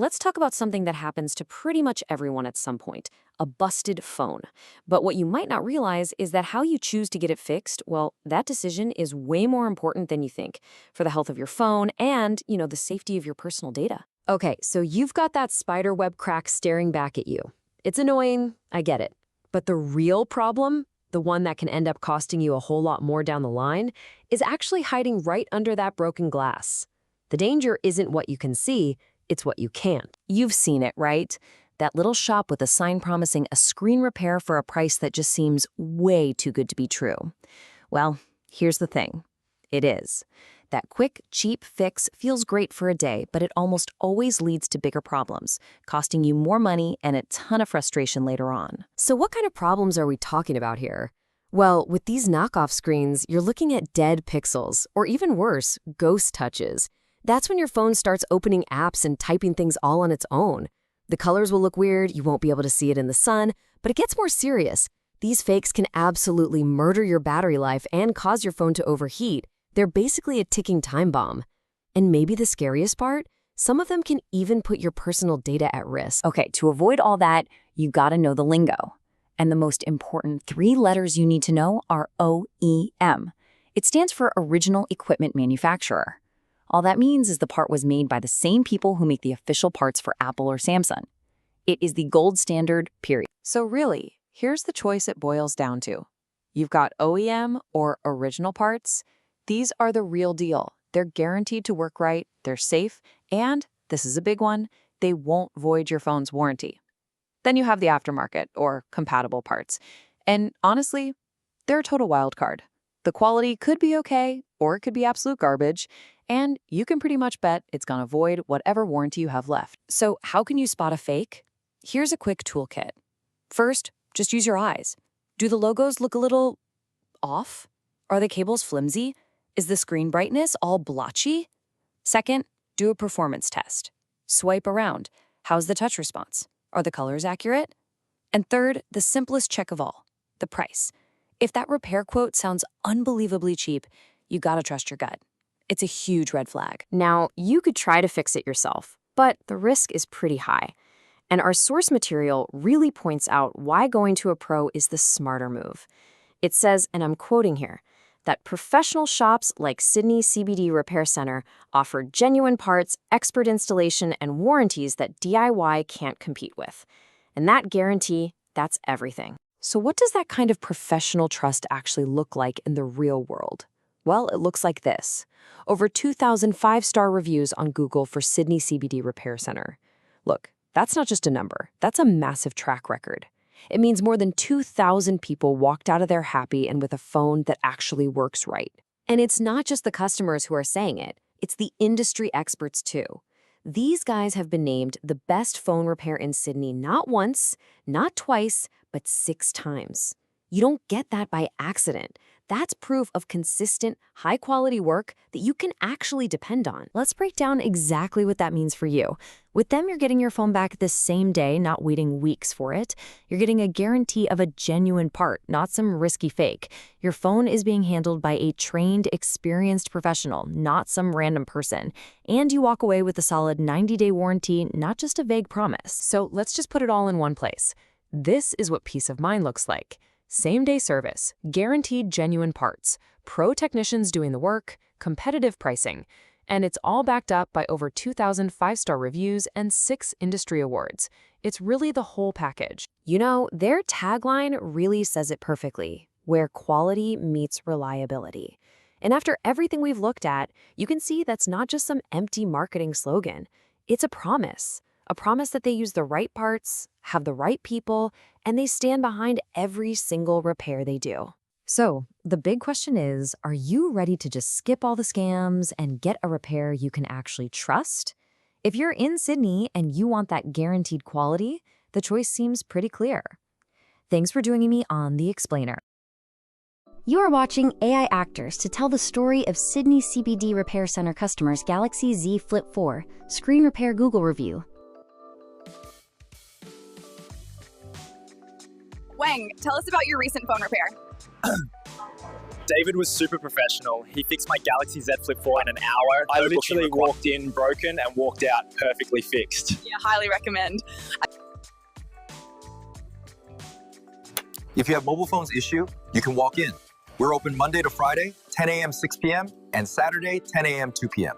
let's talk about something that happens to pretty much everyone at some point, a busted phone. But what you might not realize is that how you choose to get it fixed, well, that decision is way more important than you think for the health of your phone and, the safety of your personal data. Okay, so you've got that spider web crack staring back at you. It's annoying, I get it. But the real problem, the one that can end up costing you a whole lot more down the line, is actually hiding right under that broken glass. The danger isn't what you can see, it's what you can't. You've seen it, right? That little shop with a sign promising a screen repair for a price that just seems way too good to be true. Well, here's the thing. It is. That quick, cheap fix feels great for a day, but it almost always leads to bigger problems, costing you more money and a ton of frustration later on. So what kind of problems are we talking about here? Well, with these knockoff screens, you're looking at dead pixels, or even worse, ghost touches. That's when your phone starts opening apps and typing things all on its own. The colors will look weird, you won't be able to see it in the sun, but it gets more serious. These fakes can absolutely murder your battery life and cause your phone to overheat. They're basically a ticking time bomb. And maybe the scariest part? Some of them can even put your personal data at risk. Okay, to avoid all that, you gotta know the lingo. And the most important 3 letters you need to know are OEM. It stands for Original Equipment Manufacturer. All that means is the part was made by the same people who make the official parts for Apple or Samsung. It is the gold standard, period. So really, here's the choice it boils down to. You've got OEM or original parts. These are the real deal. They're guaranteed to work right, they're safe, and, this is a big one, they won't void your phone's warranty. Then you have the aftermarket, or compatible parts. And honestly, they're a total wild card. The quality could be okay, or it could be absolute garbage, and you can pretty much bet it's gonna void whatever warranty you have left. So how can you spot a fake? Here's a quick toolkit. First, just use your eyes. Do the logos look a little off? Are the cables flimsy? Is the screen brightness all blotchy? Second, do a performance test. Swipe around. How's the touch response? Are the colors accurate? And third, the simplest check of all, the price. If that repair quote sounds unbelievably cheap, you gotta trust your gut. It's a huge red flag. Now, you could try to fix it yourself, but the risk is pretty high. And our source material really points out why going to a pro is the smarter move. It says, and I'm quoting here, that professional shops like Sydney CBD Repair Center offer genuine parts, expert installation, and warranties that DIY can't compete with. And that guarantee, that's everything. So what does that kind of professional trust actually look like in the real world? Well, it looks like this. Over 2,000 5-star reviews on Google for Sydney CBD Repair Center. Look, that's not just a number, that's a massive track record. It means more than 2,000 people walked out of there happy and with a phone that actually works right. And it's not just the customers who are saying it, it's the industry experts too. These guys have been named the best phone repair in Sydney not once, not twice, but 6 times. You don't get that by accident. That's proof of consistent, high-quality work that you can actually depend on. Let's break down exactly what that means for you. With them, you're getting your phone back the same day, not waiting weeks for it. You're getting a guarantee of a genuine part, not some risky fake. Your phone is being handled by a trained, experienced professional, not some random person. And you walk away with a solid 90-day warranty, not just a vague promise. So let's just put it all in one place. This is what peace of mind looks like. Same-day service, guaranteed genuine parts, pro technicians doing the work, competitive pricing, and it's all backed up by over 2,000 5-star reviews and 6 industry awards. It's really the whole package. You know, their tagline really says it perfectly, where quality meets reliability. And after everything we've looked at, you can see that's not just some empty marketing slogan. It's a promise. A promise that they use the right parts, have the right people, and they stand behind every single repair they do. So, the big question is, are you ready to just skip all the scams and get a repair you can actually trust? If you're in Sydney and you want that guaranteed quality, the choice seems pretty clear. Thanks for joining me on The Explainer. You are watching AI Actors to tell the story of Sydney CBD Repair Center customers Galaxy Z Flip 4 Screen Repair Google Review. Wang, tell us about your recent phone repair. David was super professional. He fixed my Galaxy Z Flip 4 in an hour. I literally walked in broken and walked out perfectly fixed. Yeah, highly recommend. If you have mobile phones issue, you can walk in. We're open Monday to Friday, 10 a.m., 6 p.m., and Saturday, 10 a.m., 2 p.m.